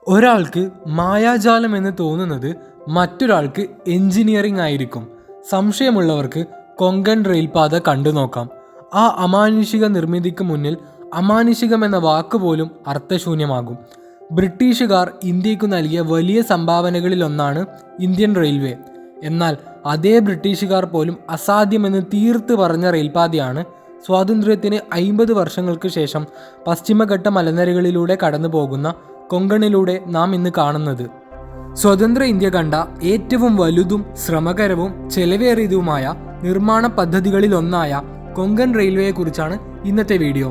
ഒരാൾക്ക് മായാജാലം എന്ന് തോന്നുന്നത് മറ്റൊരാൾക്ക് എഞ്ചിനീയറിംഗ് ആയിരിക്കും. സംശയമുള്ളവർക്ക് കൊങ്കൺ റെയിൽപാത കണ്ടു നോക്കാം. ആ അമാനുഷിക നിർമ്മിതിക്ക് മുന്നിൽ അമാനുഷികം എന്ന വാക്കുപോലും അർത്ഥശൂന്യമാകും. ബ്രിട്ടീഷുകാർ ഇന്ത്യക്ക് നൽകിയ വലിയ സംഭാവനകളിലൊന്നാണ് ഇന്ത്യൻ റെയിൽവേ. എന്നാൽ അതേ ബ്രിട്ടീഷുകാർ പോലും അസാധ്യമെന്ന് തീർത്ത് പറഞ്ഞ റെയിൽപാതയാണ് സ്വാതന്ത്ര്യത്തിന് 50 വർഷങ്ങൾക്ക് ശേഷം പശ്ചിമഘട്ട മലനിരകളിലൂടെ കടന്നു പോകുന്ന കൊങ്കണിലൂടെ നാം ഇന്ന് കാണുന്നത്. സ്വതന്ത്ര ഇന്ത്യ കണ്ട ഏറ്റവും വലുതും ശ്രമകരവും ചെലവേറിയതുമായ നിർമ്മാണ പദ്ധതികളിലൊന്നായ കൊങ്കൺ റെയിൽവേയെക്കുറിച്ചാണ് ഇന്നത്തെ വീഡിയോ.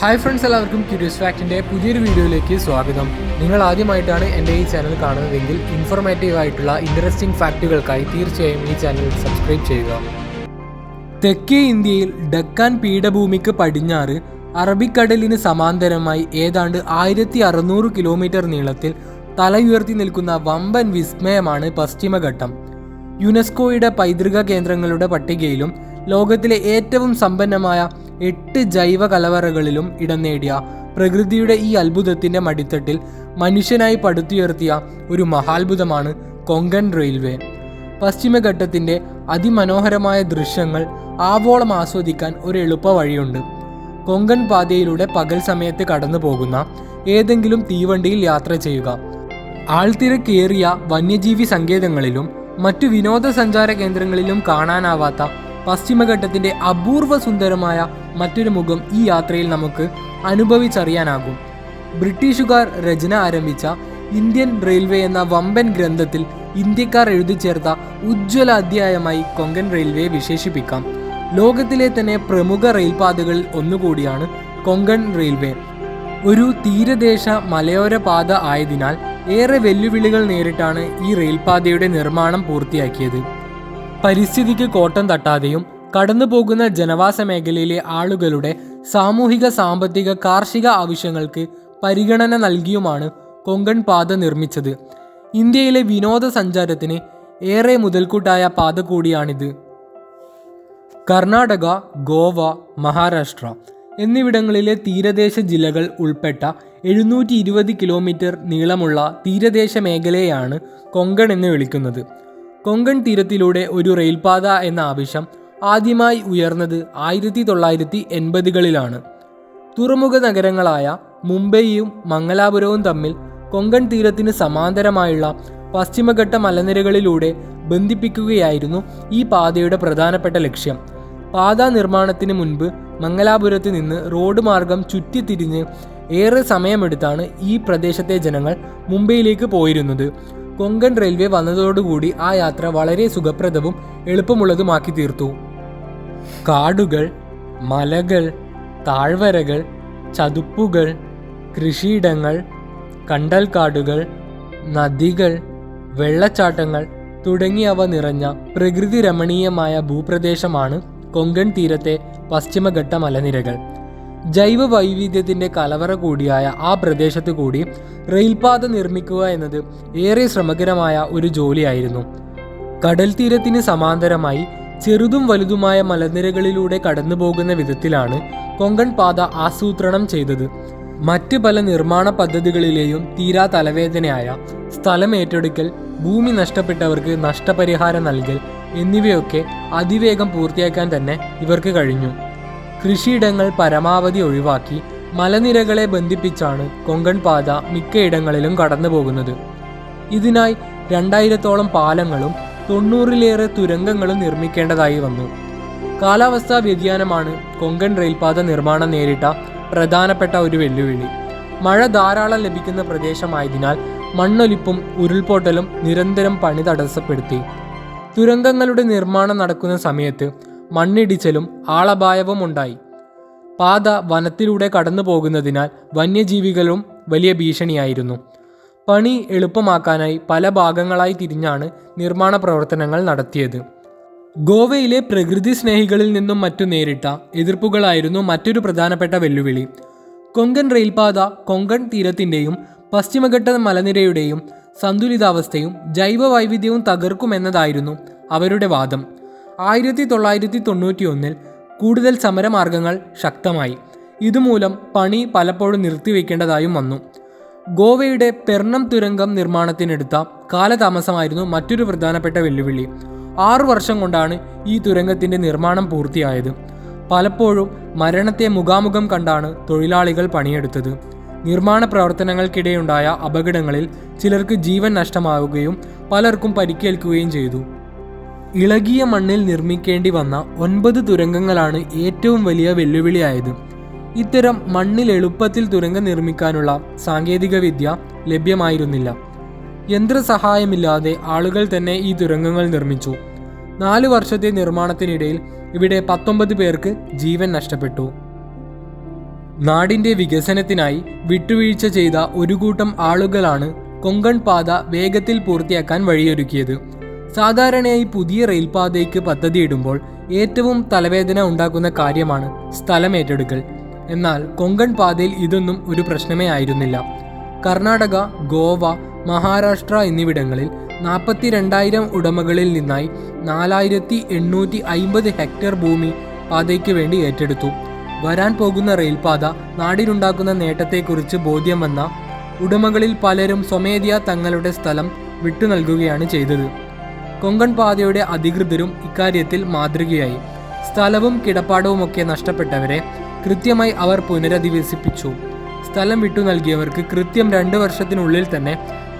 ഹായ് ഫ്രണ്ട്സ്, എല്ലാവർക്കും ക്യൂരിയസ് ഫാക്റ്റിൻ്റെ പുതിയൊരു വീഡിയോയിലേക്ക് സ്വാഗതം. നിങ്ങൾ ആദ്യമായിട്ടാണ് എൻ്റെ ഈ ചാനൽ കാണുന്നതെങ്കിൽ ഇൻഫോർമേറ്റീവ് ആയിട്ടുള്ള ഇൻട്രസ്റ്റിംഗ് ഫാക്റ്റുകൾക്കായി തീർച്ചയായും ഈ ചാനൽ സബ്സ്ക്രൈബ് ചെയ്യുക. തെക്കേ ഇന്ത്യയിൽ ഡക്കാൻ പീഠഭൂമിക്ക് പടിഞ്ഞാറ് അറബിക്കടലിന് സമാന്തരമായി ഏതാണ്ട് 1600 കിലോമീറ്റർ നീളത്തിൽ തലയുയർത്തി നിൽക്കുന്ന വമ്പൻ വിസ്മയമാണ് പശ്ചിമഘട്ടം. യുനെസ്കോയുടെ പൈതൃക കേന്ദ്രങ്ങളുടെ പട്ടികയിലും ലോകത്തിലെ ഏറ്റവും സമ്പന്നമായ 8 ജൈവ കലവറകളിലും ഇടം നേടിയ പ്രകൃതിയുടെ ഈ അത്ഭുതത്തിൻ്റെ മടിത്തട്ടിൽ മനുഷ്യനായി പടുത്തുയർത്തിയ ഒരു മഹാത്ഭുതമാണ് കൊങ്കൺ റെയിൽവേ. പശ്ചിമഘട്ടത്തിൻ്റെ അതിമനോഹരമായ ദൃശ്യങ്ങൾ ആവോളം ആസ്വദിക്കാൻ ഒരു എളുപ്പ വഴിയുണ്ട്. കൊങ്കൺ പാതയിലൂടെ പകൽ സമയത്ത് കടന്നു പോകുന്ന ഏതെങ്കിലും തീവണ്ടിയിൽ യാത്ര ചെയ്യുക. ആൾത്തിരക്കേറിയ വന്യജീവി സങ്കേതങ്ങളിലും മറ്റു വിനോദസഞ്ചാര കേന്ദ്രങ്ങളിലും കാണാനാവാത്ത പശ്ചിമഘട്ടത്തിൻ്റെ അപൂർവ സുന്ദരമായ മറ്റൊരു മുഖം ഈ യാത്രയിൽ നമുക്ക് അനുഭവിച്ചറിയാനാകും. ബ്രിട്ടീഷുകാർ രചന ആരംഭിച്ച ഇന്ത്യൻ റെയിൽവേ എന്ന വമ്പൻ ഗ്രന്ഥത്തിൽ ഇന്ത്യക്കാർ എഴുതി ചേർത്ത ഉജ്ജ്വല അധ്യായമായി കൊങ്കൺ റെയിൽവേയെ വിശേഷിപ്പിക്കാം. ലോകത്തിലെ തന്നെ പ്രമുഖ റെയിൽപാതകളിൽ ഒന്നുകൂടിയാണ് കൊങ്കൺ റെയിൽവേ. ഒരു തീരദേശ മലയോര പാത ആയതിനാൽ ഏറെ വെല്ലുവിളികൾ നേരിട്ടാണ് ഈ റെയിൽപാതയുടെ നിർമ്മാണം പൂർത്തിയാക്കിയത്. പരിസ്ഥിതിക്ക് കോട്ടം തട്ടാതെയും കടന്നു പോകുന്ന ജനവാസ മേഖലയിലെ ആളുകളുടെ സാമൂഹിക, സാമ്പത്തിക, കാർഷിക ആവശ്യങ്ങൾക്ക് പരിഗണന നൽകിയുമാണ് കൊങ്കൺ പാത നിർമ്മിച്ചത്. ഇന്ത്യയിലെ വിനോദസഞ്ചാരത്തിന് ഏറെ മുതൽക്കൂട്ടായ പാത കൂടിയാണിത്. കർണാടക, ഗോവ, മഹാരാഷ്ട്ര എന്നിവിടങ്ങളിലെ തീരദേശ ജില്ലകൾ ഉൾപ്പെട്ട 720 കിലോമീറ്റർ നീളമുള്ള തീരദേശ മേഖലയെയാണ് കൊങ്കൺ എന്ന് വിളിക്കുന്നത്. കൊങ്കൺ തീരത്തിലൂടെ ഒരു റെയിൽപാത എന്ന ആവശ്യം ആദ്യമായി ഉയർന്നത് 1980കളിലാണ്. തുറമുഖ നഗരങ്ങളായ മുംബൈയും മംഗലാപുരവും തമ്മിൽ കൊങ്കൺ തീരത്തിന് സമാന്തരമായുള്ള പശ്ചിമഘട്ട മലനിരകളിലൂടെ ബന്ധിപ്പിക്കുകയായിരുന്നു ഈ പാതയുടെ പ്രധാനപ്പെട്ട ലക്ഷ്യം. പാതാ നിർമ്മാണത്തിന് മുൻപ് മംഗലാപുരത്ത് നിന്ന് റോഡ് മാർഗം ചുറ്റിത്തിരിഞ്ഞ് ഏറെ സമയമെടുത്താണ് ഈ പ്രദേശത്തെ ജനങ്ങൾ മുംബൈയിലേക്ക് പോയിരുന്നത്. കൊങ്കൺ റെയിൽവേ വന്നതോടുകൂടി ആ യാത്ര വളരെ സുഖപ്രദവും എളുപ്പമുള്ളതുമാക്കി തീർത്തു. കാടുകൾ, മലകൾ, താഴ്വരകൾ, ചതുപ്പുകൾ, കൃഷിയിടങ്ങൾ, കണ്ടൽക്കാടുകൾ, നദികൾ, വെള്ളച്ചാട്ടങ്ങൾ തുടങ്ങിയവ നിറഞ്ഞ പ്രകൃതി രമണീയമായ ഭൂപ്രദേശമാണ് കൊങ്കൺ തീരത്തെ പശ്ചിമഘട്ട മലനിരകൾ. ജൈവ വൈവിധ്യത്തിൻ്റെ കലവറ കൂടിയായ ആ പ്രദേശത്ത് കൂടി റെയിൽപാത നിർമ്മിക്കുക എന്നത് ഏറെ ശ്രമകരമായ ഒരു ജോലിയായിരുന്നു. കടൽ തീരത്തിന് സമാന്തരമായി ചെറുതും വലുതുമായ മലനിരകളിലൂടെ കടന്നു പോകുന്ന വിധത്തിലാണ് കൊങ്കൺ പാത ആസൂത്രണം ചെയ്തത്. മറ്റ് പല നിർമ്മാണ പദ്ധതികളിലെയും തീരാ തലവേദനയായ സ്ഥലം ഏറ്റെടുക്കൽ, ഭൂമി നഷ്ടപ്പെട്ടവർക്ക് നഷ്ടപരിഹാരം നൽകൽ എന്നിവയൊക്കെ അതിവേഗം പൂർത്തിയാക്കാൻ തന്നെ ഇവർക്ക് കഴിഞ്ഞു. കൃഷിയിടങ്ങൾ പരമാവധി ഒഴിവാക്കി മലനിരകളെ ബന്ധിപ്പിച്ചാണ് കൊങ്കൺ പാത മിക്കയിടങ്ങളിലും കടന്നു പോകുന്നത്. ഇതിനായി 2000ഓളം പാലങ്ങളും 90ലേറെ തുരങ്കങ്ങളും നിർമ്മിക്കേണ്ടതായി വന്നു. കാലാവസ്ഥാ വ്യതിയാനമാണ് കൊങ്കൺ റെയിൽപാത നിർമ്മാണം നേരിട്ട പ്രധാനപ്പെട്ട ഒരു വെല്ലുവിളി. മഴ ധാരാളം ലഭിക്കുന്ന പ്രദേശമായതിനാൽ മണ്ണൊലിപ്പും ഉരുൾപൊട്ടലും നിരന്തരം പണി തടസ്സപ്പെടുത്തി. തുരങ്കങ്ങളുടെ നിർമ്മാണം നടക്കുന്ന സമയത്ത് മണ്ണിടിച്ചിലും ആളപായവും ഉണ്ടായി. പാത വനത്തിലൂടെ കടന്നു പോകുന്നതിനാൽ വന്യജീവികളും വലിയ ഭീഷണിയായിരുന്നു. പണി എളുപ്പമാക്കാനായി പല ഭാഗങ്ങളായി തിരിഞ്ഞാണ് നിർമ്മാണ പ്രവർത്തനങ്ങൾ നടത്തിയത്. ഗോവയിലെ പ്രകൃതി സ്നേഹികളിൽ നിന്നും മറ്റു നേരിട്ട എതിർപ്പുകളായിരുന്നു മറ്റൊരു പ്രധാനപ്പെട്ട വെല്ലുവിളി. കൊങ്കൺ റെയിൽപാത കൊങ്കൺ തീരത്തിൻ്റെയും പശ്ചിമഘട്ട മലനിരയുടെയും സന്തുലിതാവസ്ഥയും ജൈവ വൈവിധ്യവും തകർക്കുമെന്നതായിരുന്നു അവരുടെ വാദം. 1991 കൂടുതൽ സമരമാർഗങ്ങൾ ശക്തമായി. ഇതുമൂലം പണി പലപ്പോഴും നിർത്തിവെക്കേണ്ടതായും വന്നു. ഗോവയുടെ പെർണം തുരങ്കം നിർമ്മാണത്തിനെടുത്ത കാലതാമസമായിരുന്നു മറ്റൊരു പ്രധാനപ്പെട്ട വെല്ലുവിളി. 6 വർഷം കൊണ്ടാണ് ഈ തുരങ്കത്തിൻ്റെ നിർമ്മാണം പൂർത്തിയായത്. പലപ്പോഴും മരണത്തെ മുഖാമുഖം കണ്ടാണ് തൊഴിലാളികൾ പണിയെടുത്തത്. നിർമ്മാണ പ്രവർത്തനങ്ങൾക്കിടെയുണ്ടായ അപകടങ്ങളിൽ ചിലർക്ക് ജീവൻ നഷ്ടമാവുകയും പലർക്കും പരിക്കേൽക്കുകയും ചെയ്തു. ഇളകിയ മണ്ണിൽ നിർമ്മിക്കേണ്ടി വന്ന 9 തുരങ്കങ്ങളാണ് ഏറ്റവും വലിയ വെല്ലുവിളിയായത്. ഇത്തരം മണ്ണിൽ എളുപ്പത്തിൽ തുരങ്കം നിർമ്മിക്കാനുള്ള സാങ്കേതികവിദ്യ ലഭ്യമായിരുന്നില്ല. യന്ത്രസഹായമില്ലാതെ ആളുകൾ തന്നെ ഈ തുരങ്കങ്ങൾ നിർമ്മിച്ചു. 4 വർഷത്തെ നിർമ്മാണത്തിനിടയിൽ ഇവിടെ 19 പേർക്ക് ജീവൻ നഷ്ടപ്പെട്ടു. നാടിൻ്റെ വികസനത്തിനായി വിട്ടുവീഴ്ച ചെയ്ത ഒരു കൂട്ടം ആളുകളാണ് കൊങ്കൺ പാത വേഗത്തിൽ പൂർത്തിയാക്കാൻ വഴിയൊരുക്കിയത്. സാധാരണയായി പുതിയ റെയിൽപാതയ്ക്ക് പദ്ധതിയിടുമ്പോൾ ഏറ്റവും തലവേദന ഉണ്ടാക്കുന്ന കാര്യമാണ് സ്ഥലം ഏറ്റെടുക്കൽ. എന്നാൽ കൊങ്കൺ പാതയിൽ ഇതൊന്നും ഒരു പ്രശ്നമേ ആയിരുന്നില്ല. കർണാടക, ഗോവ, മഹാരാഷ്ട്ര എന്നിവിടങ്ങളിൽ 42,000 ഉടമകളിൽ നിന്നായി 4,850 ഹെക്ടർ ഭൂമി പാതയ്ക്ക് വേണ്ടി ഏറ്റെടുത്തു. വരാൻ പോകുന്ന റെയിൽപാത നാടിനുണ്ടാക്കുന്ന നേട്ടത്തെക്കുറിച്ച് ബോധ്യം വന്ന ഉടമകളിൽ പലരും സ്വമേധയാ തങ്ങളുടെ സ്ഥലം വിട്ടു നൽകുകയാണ് ചെയ്തത്. കൊങ്കൺ പാതയുടെ അധികൃതരും ഇക്കാര്യത്തിൽ മാതൃകയായി. സ്ഥലവും കിടപ്പാടവുമൊക്കെ നഷ്ടപ്പെട്ടവരെ കൃത്യമായി അവർ പുനരധിവസിപ്പിച്ചു. സ്ഥലം വിട്ടു നൽകിയവർക്ക് കൃത്യം 2 വർഷത്തിനുള്ളിൽ തന്നെ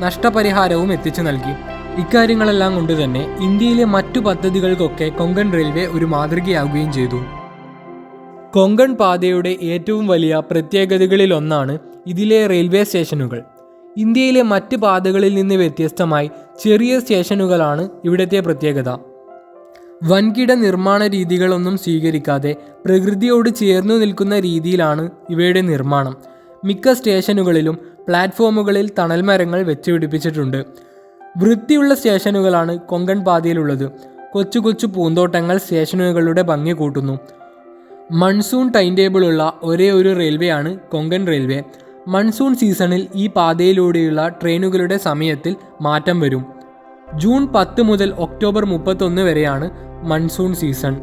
നഷ്ടപരിഹാരവും എത്തിച്ചു നൽകി. ഇക്കാര്യങ്ങളെല്ലാം കൊണ്ട് തന്നെ ഇന്ത്യയിലെ മറ്റു പദ്ധതികൾക്കൊക്കെ കൊങ്കൺ റെയിൽവേ ഒരു മാതൃകയാവുകയും ചെയ്തു. കൊങ്കൺ പാതയുടെ ഏറ്റവും വലിയ പ്രത്യേകതകളിലൊന്നാണ് ഇതിലെ റെയിൽവേ സ്റ്റേഷനുകൾ. ഇന്ത്യയിലെ മറ്റ് പാതകളിൽ നിന്ന് വ്യത്യസ്തമായി ചെറിയ സ്റ്റേഷനുകളാണ് ഇവിടുത്തെ പ്രത്യേകത. വൻകിട നിർമ്മാണ രീതികളൊന്നും സ്വീകരിക്കാതെ പ്രകൃതിയോട് ചേർന്നു നിൽക്കുന്ന രീതിയിലാണ് ഇവയുടെ നിർമ്മാണം. മിക്ക സ്റ്റേഷനുകളിലും പ്ലാറ്റ്ഫോമുകളിൽ തണൽമരങ്ങൾ വെച്ചുപിടിപ്പിച്ചിട്ടുണ്ട്. വൃത്തിയുള്ള സ്റ്റേഷനുകളാണ് കൊങ്കൺ പാതയിലുള്ളത്. കൊച്ചു കൊച്ചു പൂന്തോട്ടങ്ങൾ സ്റ്റേഷനുകളുടെ ഭംഗി കൂട്ടുന്നു. മൺസൂൺ ടൈം ടേബിളുള്ള ഒരേ ഒരു റെയിൽവേയാണ് കൊങ്കൺ റെയിൽവേ. മൺസൂൺ സീസണിൽ ഈ പാതയിലൂടെയുള്ള ട്രെയിനുകളുടെ സമയത്തിൽ മാറ്റം വരും. ജൂൺ 10 മുതൽ ഒക്ടോബർ 31 വരെയാണ് മൺസൂൺ സീസൺ.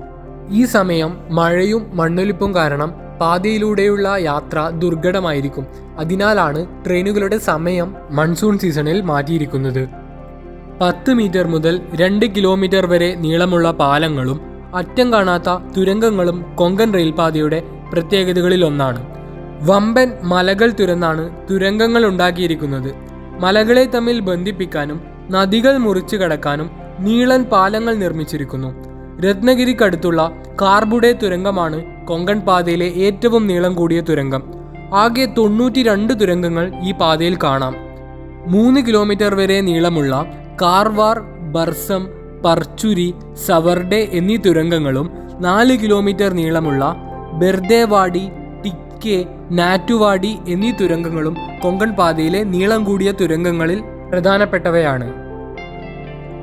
ഈ സമയം മഴയും മണ്ണൊലിപ്പും കാരണം പാതയിലൂടെയുള്ള യാത്ര ദുർഘടമായിരിക്കും. അതിനാലാണ് ട്രെയിനുകളുടെ സമയം മൺസൂൺ സീസണിൽ മാറ്റിയിരിക്കുന്നത്. 10 മീറ്റർ മുതൽ 2 കിലോമീറ്റർ വരെ നീളമുള്ള പാലങ്ങളും അറ്റം കാണാത്ത തുരങ്കങ്ങളും കൊങ്കൺ റെയിൽപാതയുടെ പ്രത്യേകതകളിലൊന്നാണ്. വമ്പൻ മലകൾ തുരന്നാണ് തുരങ്കങ്ങൾ ഉണ്ടാക്കിയിരിക്കുന്നത്. മലകളെ തമ്മിൽ ബന്ധിപ്പിക്കാനും നദികൾ മുറിച്ചു കടക്കാനും നീളൻ പാലങ്ങൾ നിർമ്മിച്ചിരിക്കുന്നു. രത്നഗിരിക്കടുത്തുള്ള കാർബുഡെ തുരങ്കമാണ് കൊങ്കൺ പാതയിലെ ഏറ്റവും നീളം കൂടിയ തുരങ്കം. ആകെ 92 തുരങ്കങ്ങൾ ഈ പാതയിൽ കാണാം. 3 കിലോമീറ്റർ വരെ നീളമുള്ള കാർവാർ, ബർസം, പർച്ചുരി, സവർഡെ എന്നീ തുരങ്കങ്ങളും 4 കിലോമീറ്റർ നീളമുള്ള ബെർദേവാടി, ടിക്കെ, നാറ്റുവാടി എന്നീ തുരങ്കങ്ങളും കൊങ്കൺ പാതയിലെ നീളം കൂടിയ തുരങ്കങ്ങളിൽ പ്രധാനപ്പെട്ടവയാണ്.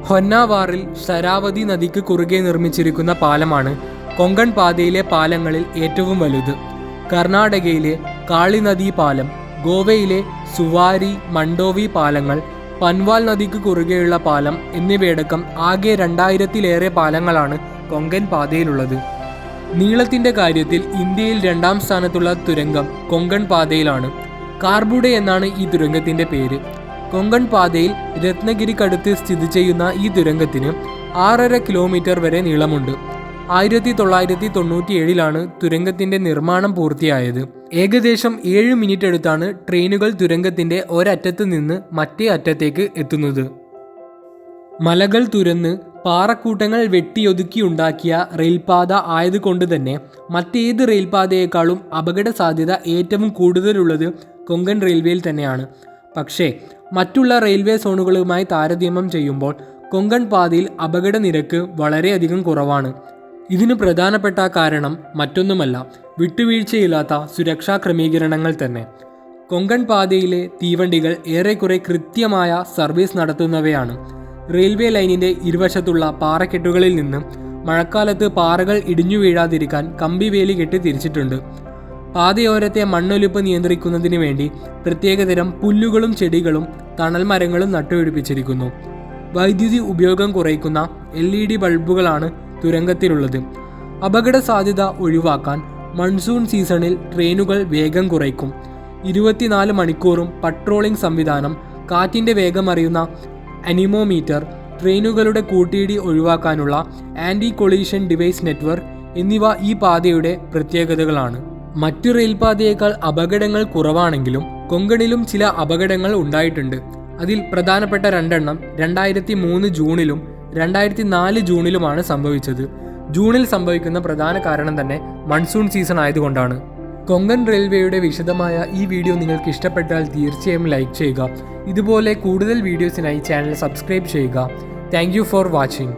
ഹൊന്നാവാറിൽ ശരാവതി നദിക്ക് കുറുകെ നിർമ്മിച്ചിരിക്കുന്ന പാലമാണ് കൊങ്കൺ പാതയിലെ പാലങ്ങളിൽ ഏറ്റവും വലുത്. കർണാടകയിലെ കാളി നദി പാലം, ഗോവയിലെ സുവാരി, മണ്ടോവി പാലങ്ങൾ, പൻവാൽ നദിക്ക് കുറുകെയുള്ള പാലം എന്നിവയടക്കം ആകെ 2000-ലേറെ പാലങ്ങളാണ് കൊങ്കൺ പാതയിലുള്ളത്. നീളത്തിൻ്റെ കാര്യത്തിൽ ഇന്ത്യയിൽ 2ാം സ്ഥാനത്തുള്ള തുരങ്കം കൊങ്കൺ പാതയിലാണ്. കാർബുഡെ എന്നാണ് ഈ തുരങ്കത്തിൻ്റെ പേര്. കൊങ്കൺ പാതയിൽ രത്നഗിരിക്കടുത്ത് സ്ഥിതി ചെയ്യുന്ന ഈ തുരങ്കത്തിന് 6.5 കിലോമീറ്റർ വരെ നീളമുണ്ട്. 1997-ലാണ് തുരങ്കത്തിൻ്റെ നിർമ്മാണം പൂർത്തിയായത്. ഏകദേശം 7 മിനിറ്റ് എടുത്താണ് ട്രെയിനുകൾ തുരങ്കത്തിൻ്റെ ഒരറ്റത്ത് നിന്ന് മറ്റേ അറ്റത്തേക്ക് എത്തുന്നത്. മലകൾ തുരന്ന് പാറക്കൂട്ടങ്ങൾ വെട്ടിയൊതുക്കിയുണ്ടാക്കിയ റെയിൽപാത ആയതുകൊണ്ട് തന്നെ മറ്റേത് റെയിൽപാതയേക്കാളും അപകട സാധ്യത ഏറ്റവും കൂടുതലുള്ളത് കൊങ്കൺ റെയിൽവേയിൽ തന്നെയാണ്. പക്ഷേ മറ്റുള്ള റെയിൽവേ സോണുകളുമായി താരതമ്യം ചെയ്യുമ്പോൾ കൊങ്കൺ പാതയിൽ അപകട നിരക്ക് വളരെയധികം കുറവാണ്. ഇതിന് പ്രധാനപ്പെട്ട കാരണം മറ്റൊന്നുമല്ല, വിട്ടുവീഴ്ചയില്ലാത്ത സുരക്ഷാ ക്രമീകരണങ്ങൾ തന്നെ. കൊങ്കൺ പാതയിലെ തീവണ്ടികൾ ഏറെക്കുറെ കൃത്യമായ സർവീസ് നടത്തുന്നവയാണ്. റെയിൽവേ ലൈനിൻ്റെ ഇരുവശത്തുള്ള പാറക്കെട്ടുകളിൽ നിന്ന് മഴക്കാലത്ത് പാറകൾ ഇടിഞ്ഞു വീഴാതിരിക്കാൻ കമ്പിവേലി കെട്ടി തിരിച്ചിട്ടുണ്ട്. പാതയോരത്തെ മണ്ണൊലിപ്പ് നിയന്ത്രിക്കുന്നതിന് വേണ്ടി പ്രത്യേകതരം പുല്ലുകളും ചെടികളും തണൽ മരങ്ങളും നട്ടുപിടിപ്പിച്ചിരിക്കുന്നു. വൈദ്യുതി ഉപയോഗം കുറയ്ക്കുന്ന LED ബൾബുകളാണ് തുരങ്കത്തിലുള്ളത്. അപകട സാധ്യത ഒഴിവാക്കാൻ മൺസൂൺ സീസണിൽ ട്രെയിനുകൾ വേഗം കുറയ്ക്കും. 24 മണിക്കൂറും പട്രോളിംഗ് സംവിധാനം, കാറ്റിൻ്റെ വേഗം അറിയുന്ന അനിമോമീറ്റർ, ട്രെയിനുകളുടെ കൂട്ടിയിടി ഒഴിവാക്കാനുള്ള ആൻറ്റി കൊളീഷൻ ഡിവൈസ് നെറ്റ്വർക്ക് എന്നിവ ഈ പാതയുടെ പ്രത്യേകതകളാണ്. മറ്റു റെയിൽപാതയേക്കാൾ അപകടങ്ങൾ കുറവാണെങ്കിലും കൊങ്കണിലും ചില അപകടങ്ങൾ ഉണ്ടായിട്ടുണ്ട്. അതിൽ പ്രധാനപ്പെട്ട 2 2003 ജൂണിലും 2004 ജൂണിലുമാണ് സംഭവിച്ചത്. ജൂണിൽ സംഭവിക്കുന്ന പ്രധാന കാരണം തന്നെ മൺസൂൺ സീസൺ ആയതുകൊണ്ടാണ്. കൊങ്കൺ റെയിൽവേയുടെ വിശദമായ ഈ വീഡിയോ നിങ്ങൾക്ക് ഇഷ്ടപ്പെട്ടാൽ തീർച്ചയായും ലൈക്ക് ചെയ്യുക. ഇതുപോലെ കൂടുതൽ വീഡിയോസിനായി ചാനൽ സബ്സ്ക്രൈബ് ചെയ്യുക. Thank you for watching.